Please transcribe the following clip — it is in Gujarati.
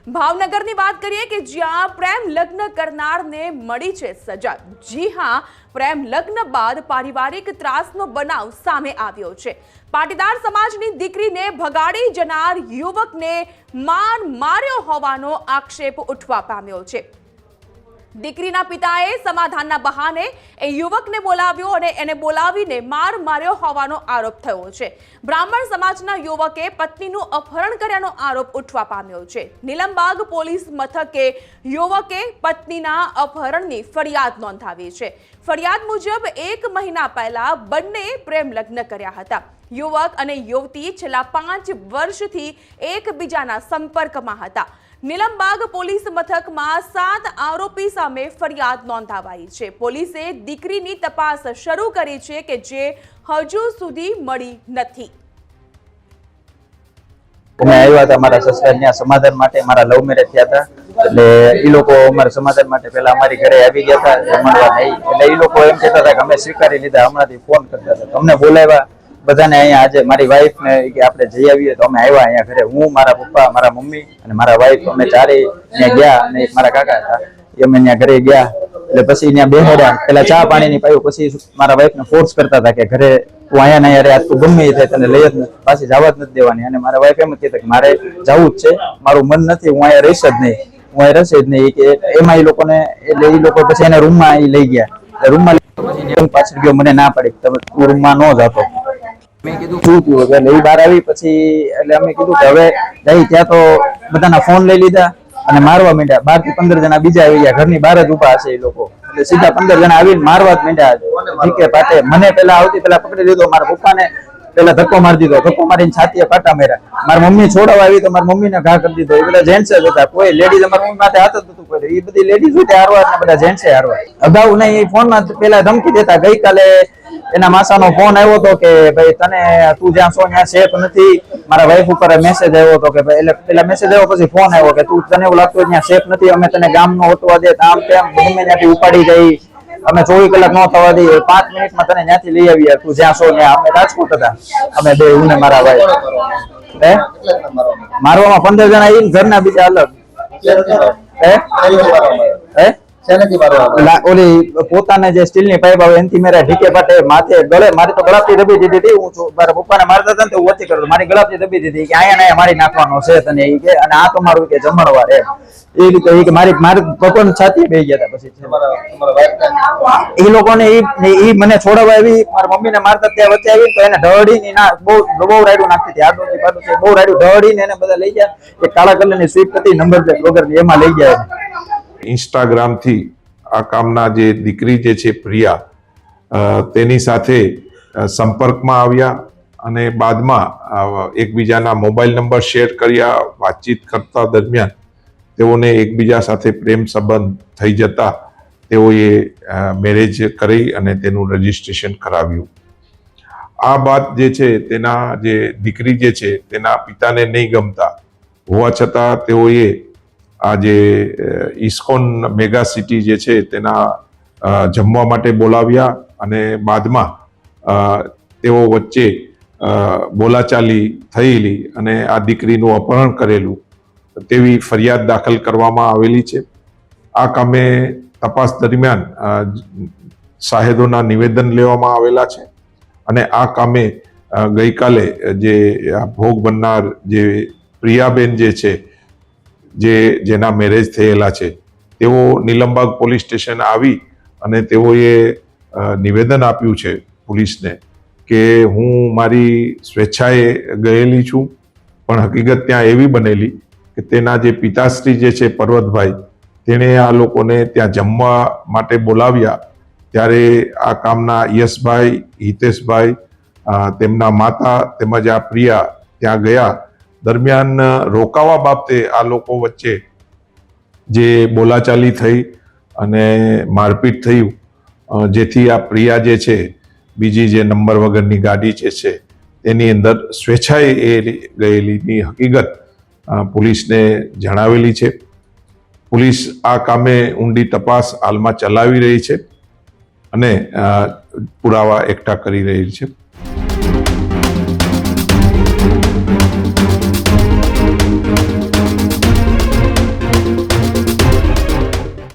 ભાવનગરની વાત કરીએ કે જ્યાં પ્રેમ લગ્ન કરનારને મળી છે સજા। જી હા, પ્રેમ લગ્ન બાદ પારિવારિક ત્રાસનો બનાવ સામે આવ્યો છે। પાટીદાર સમાજની દીકરીને ભગાડી જનાર યુવકને માર્યો હોવાનો આક્ષેપ ઉઠવા પામ્યો છે। દીકરીના પિતાએ સમાધાનના બહાને એ યુવકને બોલાવ્યો અને એને બોલાવીને માર્યો હોવાનો આરોપ થયો છે। બ્રાહ્મણ સમાજના યુવકે પત્નીનું અપહરણ કર્યાનો આરોપ ઉઠવા પામ્યો છે। નીલમબાગ પોલીસ મથકે યુવકે પત્નીના અપહરણની ફરિયાદ નોંધાવી છે। ફરિયાદ મુજબ 1 મહિના પહેલા બંને પ્રેમ લગ્ન કર્યા હતા। યુવક અને યુવતી છેલ્લા 5 વર્ષથી એકબીજાના સંપર્કમાં હતા। નીલમબાગ પોલીસ મથકમાં 7 આરોપી સામે ફરિયાદ નોંધાવાઈ છે। પોલીસે દીકરીની તપાસ શરૂ કરી છે કે જે હજુ સુધી મળી નથી। અમે આવ્યા હતા મારા સસરાના સમાધાન માટે। મારા લવ મેરેજ થયા હતા એટલે એ લોકો અમારા સમાધાન માટે પહેલા અમારી ઘરે આવી ગયા હતા જમણવા નહીં એટલે એ લોકો એમ કહેતા હતા કે અમે સ્વીકારી લીધા। હમણાંથી ફોન કરતા હતા તમને બોલાવ્યા બધાને અહીંયા આજે મારી વાઈફ ને કે આપણે જઈ આવીએ તો અમે આવ્યા અહીંયા ઘરે। હું મારા પપ્પા મારા મમ્મી અને મારા વાઈફ અમે ચારેય ત્યાં ગયા અને એક મારા કાકા હતા એ અમે ત્યાં ઘરે ગયા એટલે પછી ત્યાં બેહ્યા પેલા ચા પાણીની પાયું પછી મારા વાઈફ ને ફોર્સ કરતા હતા કે ઘરે તું અહીંયા નહીં યાર તું ગમે થાય તને લઈ જ પાછી જવા જ નથી દેવાની। અને મારા વાઈફ એમ જ કહેતા કે મારે જવું જ છે મારું મન નથી હું અહીંયા રહીશ જ નહીં હું અહીંયા રહેશે જ નહીં કે એમાં એ લોકોને એટલે એ લોકો પછી એના રૂમમાં એ લઈ ગયા રૂમમાં પછી પાછળ ગયો મને ના પાડી તમે તું રૂમમાં ન જતો। મેં કીધું શું થયું એટલે એ બહાર આવી પછી એટલે અમે કીધું કે હવે જઈ ત્યાં તો બધાના ફોન લઈ લીધા અને મારવા માંડ્યા। 12 થી 15 જણા બીજા આવી ગયા ઘરની બહાર જ ઉભા હશે એ લોકો એટલે સીધા 15 જણા આવીને મારવા જ માંડ્યા। ઠીકે પાટે મને પેલા આવતી પેલા પકડી લીધો મારા પપ્પાને પેલા ધક્કો મારી દીધો ધક્કો મારીને છાતીએ પાટા માર્યા। મારી મમ્મી છોડાવવા આવી તો મારી મમ્મીને ઘા કરી દીધો। એ બધા જેન્ટ્સ જ હતા કોઈ લેડીઝ અમારી મમ્મી માથે હાથ જ નતું કર્યું। એ બધી લેડીઝ હોય હારવાર ને બધા જેન્ટ્સે હારવાર। અગાઉ નહીં એ ફોનમાં પેલા ધમકી દેતા। ગઈકાલે એના માસાનો ફોન આવ્યો હતો કે ભાઈ તને તું જ્યાં છો ત્યાં સેફ નથી। મારા વાઈફ ઉપર મેસેજ આવ્યો હતો કે ભાઈ એટલે પેલા મેસેજ આવ્યો પછી ફોન આવ્યો કે તું તને એવું લાગતું ત્યાં સેફ નથી અમે તને ગામનો ઓટવા દે આમ તેમ ગમે ત્યાંથી ઉપાડી જઈ અમે 24 કલાક ન થવા દઈએ 5 મિનિટમાં તને ત્યાંથી લઈ આવીએ તું જ્યાં છો ત્યાં। અમે રાજકોટ હતા અમે બે હું ને મારા વાઈફ હે મારવામાં 15 જણા આવીને ઘરના બીજા અલગ ઓલી પોતાને જે સ્ટીલની પાઇપ આવે એનાથી મેરા ઢીકે પાટે માથે ગળે મારી તો ગળાપથી દબી દીધી હતી। હું મારા પપ્પાને મારતા હતા ને તો ઓછી કરતો મારી ગળાપથી દબી દીધી કે અહીંયા મારી નાખવાનો છે તને એ કે અને આ તો મારું કે જમણવાર એમ એ રીતે એ કે મારી પપ્પાની છાતી બેહી ગયા હતા। પછી એ લોકોને એ મને છોડાવવા આવી મારા મમ્મીને મારતા ત્યાં વચ્ચે આવી તો એને ઢળીને ના બહુ રાયડું નાખતી હતી આડોથી પાડોથી બહુ રાયડું ઢળીને એને બધા લઈ ગયા। એક કાળા કલરની સ્વિફ્ટ હતી નંબર પ્લેટ વગરની એમાં લઈ ગયા। ઇન્સ્ટાગ્રામ થી આ કામના જે દીકરી જે છે પ્રિયા તેની સાથે સંપર્કમાં આવ્યા અને બાદમાં એકબીજાના મોબાઈલ નંબર શેર કર્યા। વાતચીત કરતા દરમિયાન તેઓને એકબીજા સાથે પ્રેમ સંબંધ થઈ જતા તેઓએ મેરેજ કરી અને તેનું રજીસ્ટ્રેશન કરાવ્યું। આ વાત જે છે તેના જે દીકરી જે છે તેના પિતાને નહીં ગમતા હોવા છતાં તેઓએ આ જે ઇસ્કોન મેગા સિટી જે છે તેના જમવા માટે બોલાવ્યા અને બાદમાં તેઓ વચ્ચે બોલાચાલી થયેલી અને આ દીકરીનું અપહરણ કરેલું તેવી ફરિયાદ દાખલ કરવામાં આવેલી છે। આ કામે તપાસ દરમિયાન સાહેદોના નિવેદન લેવામાં આવેલા છે અને આ કામે ગઈકાલે જે ભોગ બનનાર જે પ્રિયાબેન જે છે જેના મેરેજ થયેલા છે તેઓ નીલમબાગ પોલીસ સ્ટેશન આવી અને તેઓએ નિવેદન આપ્યું છે પોલીસને કે હું મારી સ્વેચ્છાએ ગયેલી છું પણ હકીકત ત્યાં એવી બનેલી કે તેના જે પિતાશ્રી જે છે પર્વતભાઈ તેણે આ લોકોને ત્યાં જમવા માટે બોલાવ્યા ત્યારે આ કામના યશભાઈ હિતેશભાઈ તેમના માતા તેમજ આ પ્રિયા ત્યાં ગયા। દરમિયાન રોકાવા બાબતે આ લોકો વચ્ચે જે બોલાચાલી થઈ અને મારપીટ થયું જેથી આ પ્રિયા જે છે બીજી જે નંબર વગરની ગાડી જે છે તેની અંદર સ્વેચ્છાએ એ ગયેલીની હકીકત પોલીસને જણાવેલી છે। પોલીસ આ કામે ઊંડી તપાસ હાલમાં ચલાવી રહી છે અને પુરાવા એકઠા કરી રહી છે।